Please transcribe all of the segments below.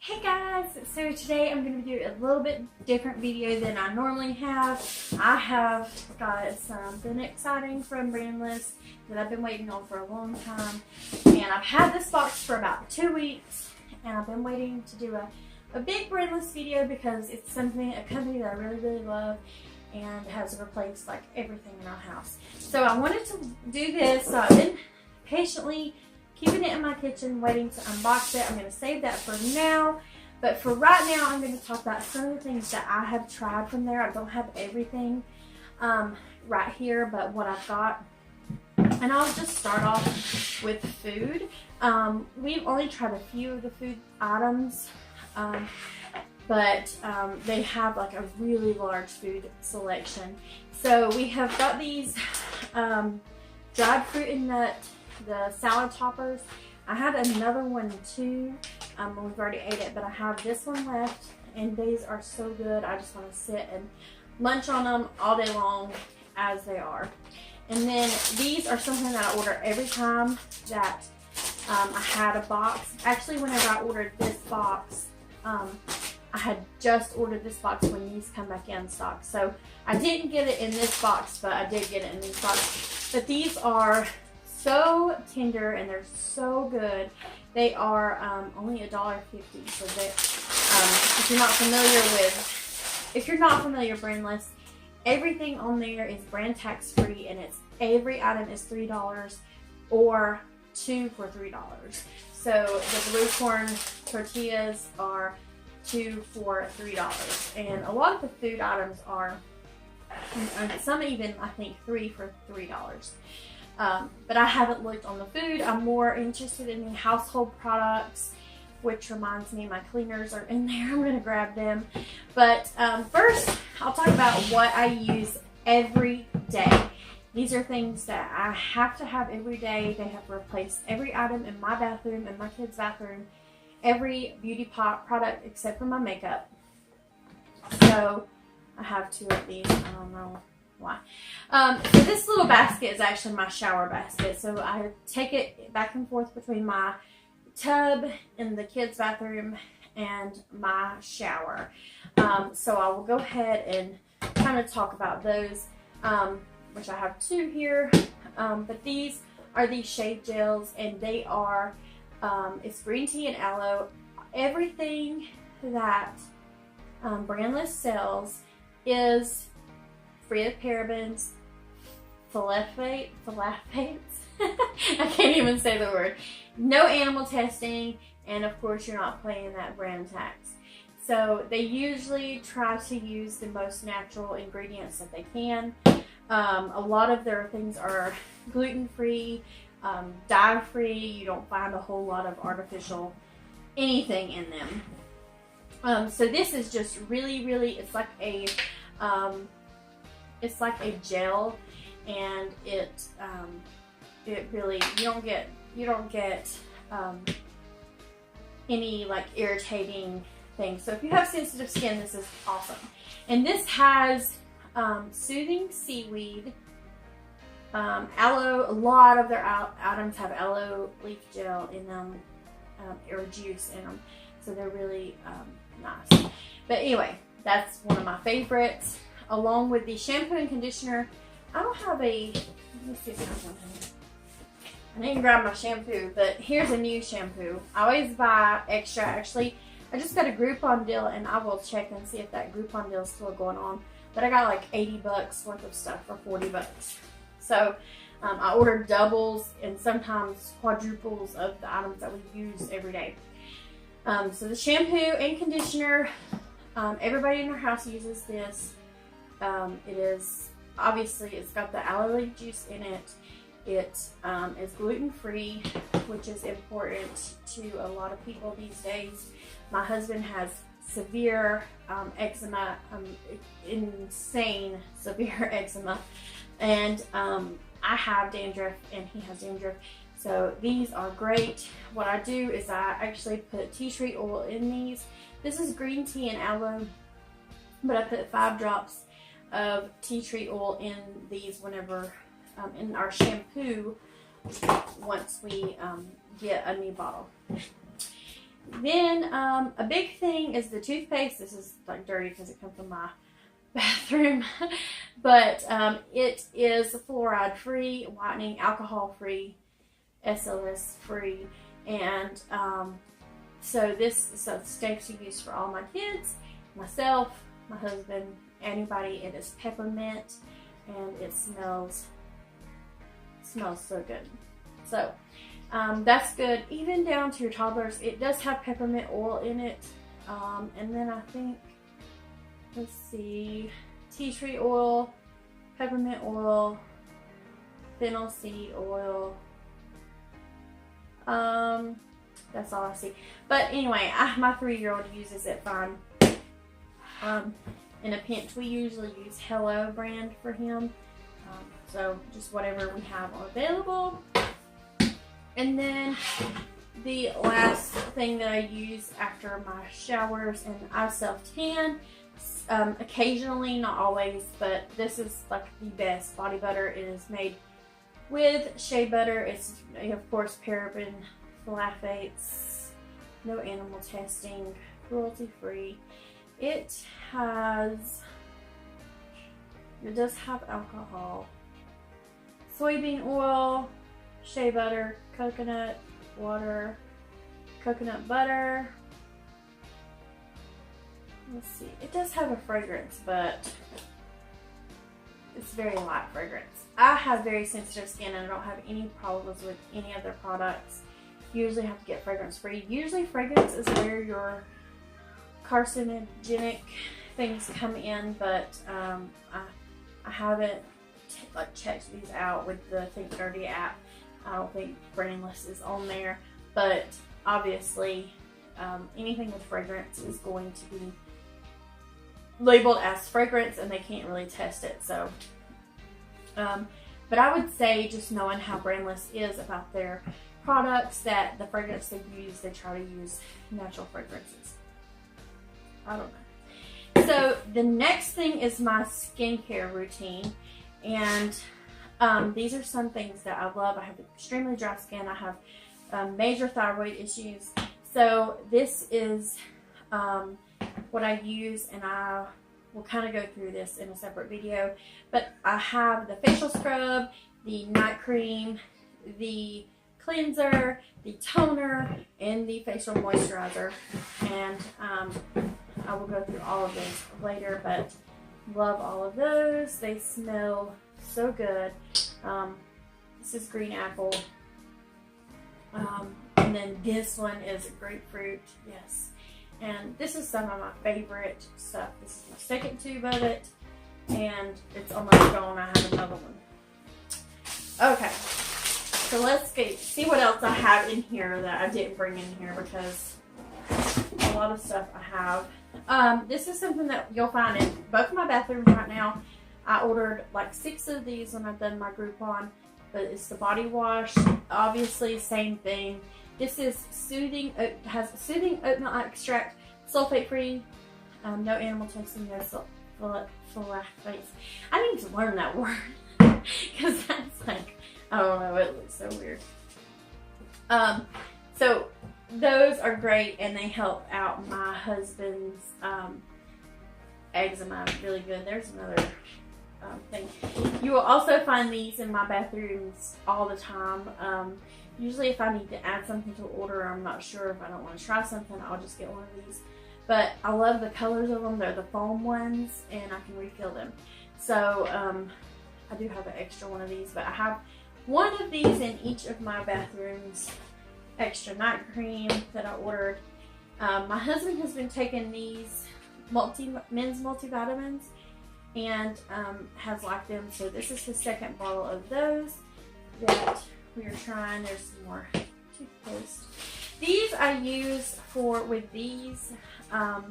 Hey guys, so today I'm going to do a little bit different video than I normally have. I have got something exciting from Brandless that I've been waiting on for a long time, and I've had this box for about 2 weeks, and I've been waiting to do a big Brandless video because it's a company that I really love and has replaced like everything in our house. So I wanted to do this, so I've been patiently keeping it in my kitchen, waiting to unbox it. I'm going to save that for now. But for right now, I'm going to talk about some of the things that I have tried from there. I don't have everything right here, but what I've got. And I'll just start off with food. We've only tried a few of the food items, but they have like a really large food selection. So we have got these dried fruit and nut, the salad toppers. I had another one too. We've already ate it, but I have this one left, and these are so good. I just want to sit and munch on them all day long as they are. And then these are something that I order every time that I had a box. Actually, whenever I ordered this box, I had just ordered this box when these come back in stock. So I didn't get it in this box, but I did get it in this box. But these are so tender and they're so good. They are only $1.50. So that if you're not familiar with Brandless, everything on there is brand tax free, and every item is $3 or 2 for $3. So the blue corn tortillas are 2 for $3, and a lot of the food items are some even I think 3 for $3. But I haven't looked on the food. I'm more interested in the household products, which reminds me my cleaners are in there. I'm going to grab them. But first, I'll talk about what I use every day. These are things that I have to have every day. They have replaced every item in my bathroom, in my kids' bathroom, every beauty product except for my makeup. So I have 2 of these. I don't know why. So this little basket is actually my shower basket. So I take it back and forth between my tub in the kids' bathroom and my shower. So I will go ahead and kind of talk about those, which I have 2 here. But these are these shave gels, and they are, it's green tea and aloe. Everything that Brandless sells is free of parabens, phthalates, I can't even say the word, no animal testing, and of course you're not paying that brand tax. So they usually try to use the most natural ingredients that they can. A lot of their things are gluten-free, dye-free. You don't find a whole lot of artificial anything in them. So this is just really, it's like a gel, and it really, you don't get any like irritating things. So if you have sensitive skin, this is awesome. And this has soothing seaweed, aloe. A lot of their items have aloe leaf gel in them, or juice in them, so they're really nice. But anyway, that's one of my favorites, along with the shampoo and conditioner. I don't have a, let me see if I have one here. I didn't grab my shampoo, but here's a new shampoo. I always buy extra. Actually, I just got a Groupon deal, and I will check and see if that Groupon deal is still going on. But I got like 80 bucks worth of stuff for 40 bucks. So I ordered doubles and sometimes quadruples of the items that we use every day. So the shampoo and conditioner, everybody in our house uses this. It is, obviously, it's got the aloe leaf juice in it. It is gluten-free, which is important to a lot of people these days. My husband has severe eczema, insane severe eczema, and I have dandruff and he has dandruff. So these are great. What I do is I actually put tea tree oil in these. This is green tea and aloe, but I put 5 drops of tea tree oil in these whenever in our shampoo once we get a new bottle. Then a big thing is the toothpaste. This is like dirty because it comes from my bathroom, but it is fluoride free, whitening, alcohol free, SLS free, and so it's safe to use for all my kids, myself, my husband, anybody. It is peppermint, and it smells so good. So that's good, even down to your toddlers. It does have peppermint oil in it, and then I think, let's see, tea tree oil, peppermint oil, fennel seed oil. That's all I see. But anyway, my 3-year-old uses it fine. In a pinch, we usually use Hello brand for him. So just whatever we have available. And then the last thing that I use after my showers, and I self-tan. Occasionally, not always, but this is like the best body butter. It is made with shea butter. It's, of course, paraben, phthalates, no animal testing, cruelty free. It does have alcohol, soybean oil, shea butter, coconut water, coconut butter. Let's see, it does have a fragrance, but it's very light fragrance. I have very sensitive skin and I don't have any problems with any other products. You usually have to get fragrance free. Usually fragrance is where your carcinogenic things come in, but I haven't checked these out with the Think Dirty app. I don't think Brandless is on there, but obviously anything with fragrance is going to be labeled as fragrance, and they can't really test it. So but I would say, just knowing how Brandless is about their products, that the fragrance they use, they try to use natural fragrances. I don't know. So the next thing is my skincare routine, and these are some things that I love. I have extremely dry skin. I have major thyroid issues. So this is what I use, and I will kind of go through this in a separate video. But I have the facial scrub, the night cream, the cleanser, the toner, and the facial moisturizer. And I will go through all of those later, but love all of those. They smell so good. This is green apple. And then this one is grapefruit. Yes. And this is some of my favorite stuff. This is my second tube of it, and it's almost gone. I have another one. Okay, so let's see what else I have in here that I didn't bring in here, because a lot of stuff I have. This is something that you'll find in both of my bathrooms right now. I ordered like 6 of these when I've done my Groupon, but it's the body wash. Obviously, same thing. This is soothing. It has soothing oatmeal extract, sulfate free, no animal testing, no phthalates. I need to learn that word because that's like, I don't know, it looks so weird. So those are great, and they help out my husband's eczema really good. There's another thing. You will also find these in my bathrooms all the time. Usually if I need to add something to order, I'm not sure if I don't want to try something, I'll just get one of these. But I love the colors of them. They're the foam ones, and I can refill them. So I do have an extra one of these, but I have one of these in each of my bathrooms. Extra night cream that I ordered. My husband has been taking these men's multivitamins and has liked them. So this is his second bottle of those that we are trying. There's some more toothpaste. These I use with these. These are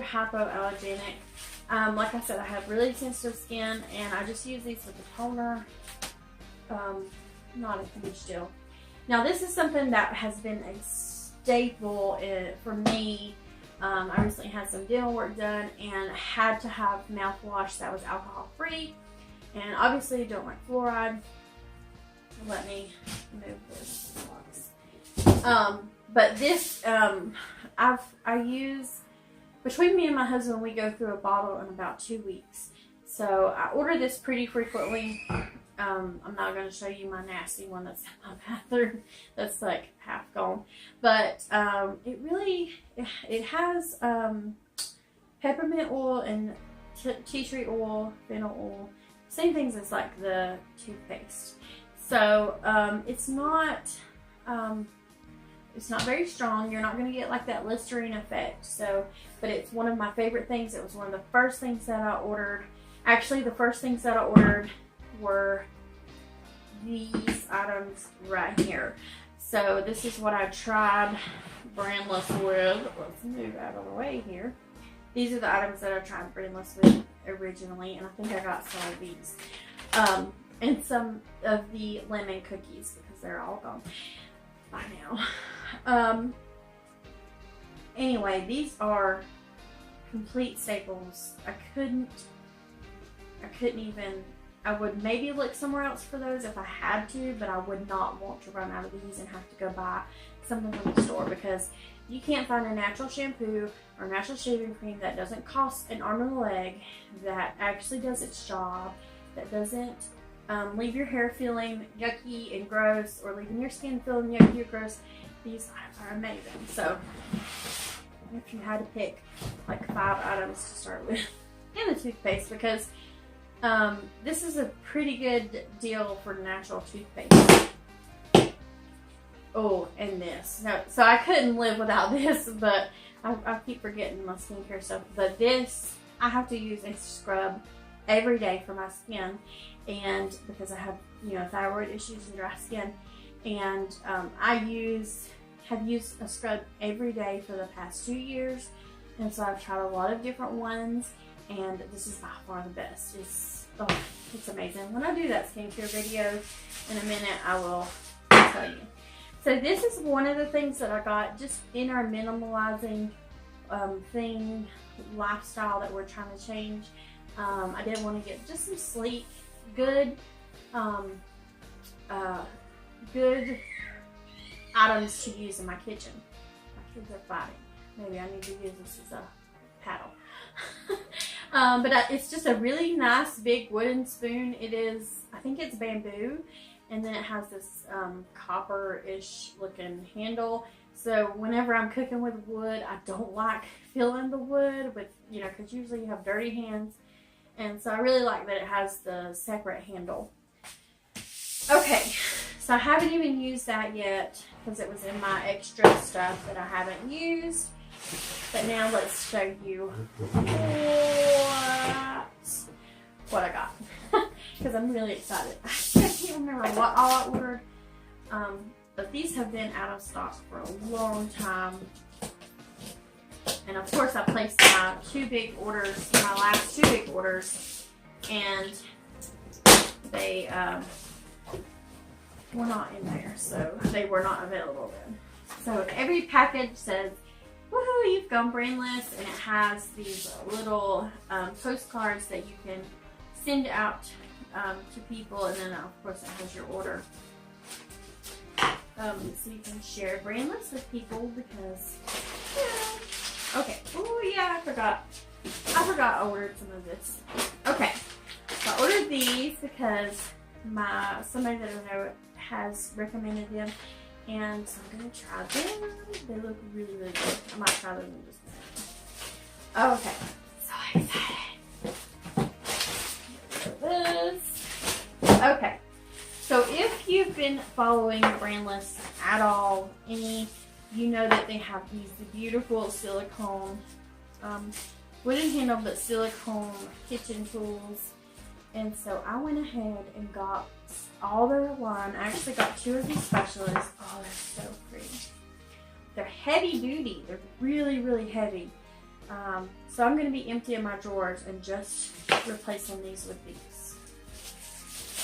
hypoallergenic. Like I said, I have really sensitive skin, and I just use these with the toner. Not a huge deal. Now this is something that has been a staple for me. I recently had some dental work done and had to have mouthwash that was alcohol free, and obviously don't like fluoride. Let me move this box. But this, I use, between me and my husband, we go through a bottle in about 2 weeks. So I order this pretty frequently. I'm not going to show you my nasty one that's in my bathroom. That's like half gone. But it really, it has peppermint oil and tea tree oil, fennel oil. Same things as like the toothpaste. So it's not very strong. You're not going to get like that Listerine effect. So, but it's one of my favorite things. It was one of the first things that I ordered. Actually, the first things that I ordered were these items right here. So this is what I tried Brandless with. Let's move out of the way here. These are the items that I tried Brandless with originally, and I think I got some of these. And some of the lemon cookies because they're all gone by now. Anyway, these are complete staples. I would maybe look somewhere else for those if I had to, but I would not want to run out of these and have to go buy something from the store, because you can't find a natural shampoo or natural shaving cream that doesn't cost an arm and a leg, that actually does its job, that doesn't leave your hair feeling yucky and gross, or leaving your skin feeling yucky or gross. These are amazing. So if you had to pick like 5 items to start with, and the toothpaste, because this is a pretty good deal for natural toothpaste. Oh, and this. So I couldn't live without this, but I keep forgetting my skincare stuff. But this, I have to use a scrub every day for my skin, and because I have, thyroid issues and dry skin, and have used a scrub every day for the past 2 years, and so I've tried a lot of different ones, and this is by far the best. It's amazing. When I do that skincare video in a minute, I will tell you. So this is one of the things that I got just in our minimalizing lifestyle that we're trying to change. I did want to get just some sleek, good items to use in my kitchen. My kids are fighting. Maybe I need to use this as a paddle. But it's just a really nice big wooden spoon. It is, I think it's bamboo, and then it has this copper-ish looking handle. So whenever I'm cooking with wood, I don't like feeling the wood with, because usually you have dirty hands. And so I really like that it has the separate handle. Okay, so I haven't even used that yet because it was in my extra stuff that I haven't used. But now let's show you what I got, because I'm really excited. I can't remember what all I ordered, but these have been out of stock for a long time. And of course I placed my last 2 big orders, and they were not in there, so they were not available then. So every package says, "Woohoo, you've gone Brandless," and it has these little postcards that you can send out to people, and then of course it has your order. So you can share Brandless with people because, okay. Oh yeah, I forgot I ordered some of this. Okay, so I ordered these because somebody that I know has recommended them. And so I'm going to try them. They look really, really good. I might try them in just a second. Okay. So excited. This. Okay. So if you've been following Brandless at all, you know that they have these beautiful silicone, wooden handle, but silicone kitchen tools. And so I went ahead and got all their line. I actually got 2 of these specialists. Oh, they're so pretty. They're heavy duty. They're really, really heavy. So I'm going to be emptying my drawers and just replacing these with these,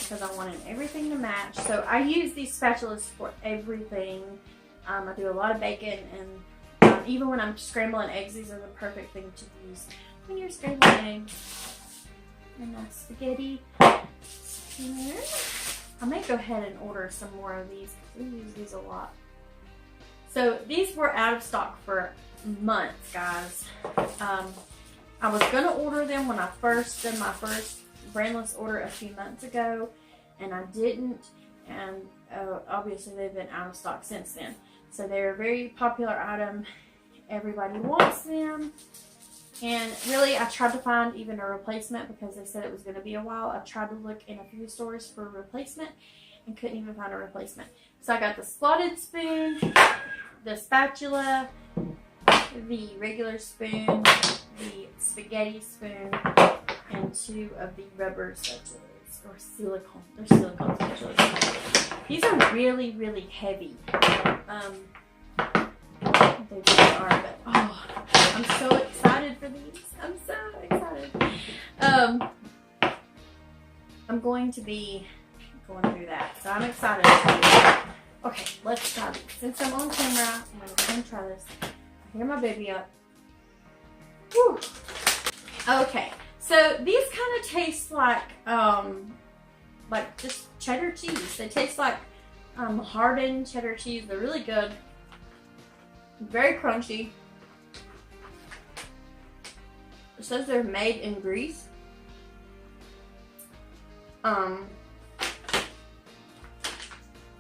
because I wanted everything to match. So I use these spatulas for everything. I do a lot of bacon, and even when I'm scrambling eggs, these are the perfect thing to use when you're scrambling eggs. And that's spaghetti here. I may go ahead and order some more of these because we use these a lot. So these were out of stock for months, guys. I was gonna order them when I first did my first Brandless order a few months ago, and I didn't, and obviously they've been out of stock since then. So they're a very popular item. Everybody wants them. And really, I tried to find even a replacement because they said it was going to be a while. I tried to look in a few stores for a replacement and couldn't even find a replacement. So I got the slotted spoon, the spatula, the regular spoon, the spaghetti spoon, and 2 of the rubber spatulas, or silicone. They're silicone spatulas. These are really, really heavy. They really are, but oh, I'm so excited for these. I'm so excited. I'm going to be going through that, so I'm excited. Okay, let's try this. Since I'm on camera, I'm going to go ahead and try this. I hear my baby up. Whew. Okay, so these kind of taste like just cheddar cheese. They taste like hardened cheddar cheese. They're really good. Very crunchy. It says they're made in Greece.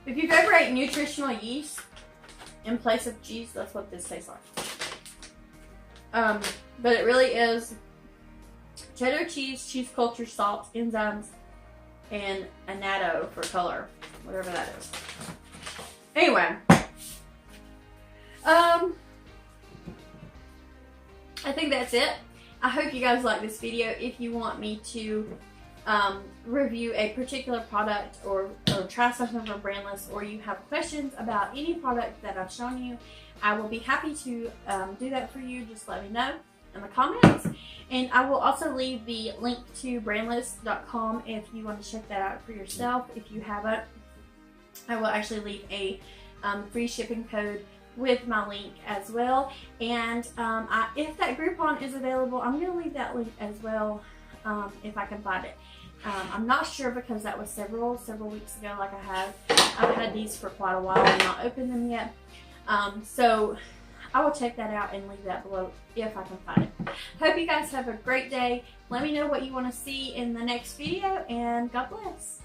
If you've ever ate nutritional yeast in place of cheese, that's what this tastes like. But it really is cheddar cheese, cheese culture, salt, enzymes, and annatto for color, whatever that is. Anyway, I think that's it. I hope you guys like this video. If you want me to review a particular product or try something from Brandless, or you have questions about any product that I've shown you, I will be happy to do that for you. Just let me know in the comments. And I will also leave the link to brandless.com if you want to check that out for yourself. If you haven't, I will actually leave a free shipping code with my link as well. And if that Groupon is available, I'm going to leave that link as well if I can find it. I'm not sure because that was several weeks ago. Like I've had these for quite a while and not opened them yet. So I will check that out and leave that below if I can find it. Hope you guys have a great day. Let me know what you want to see in the next video, and God bless.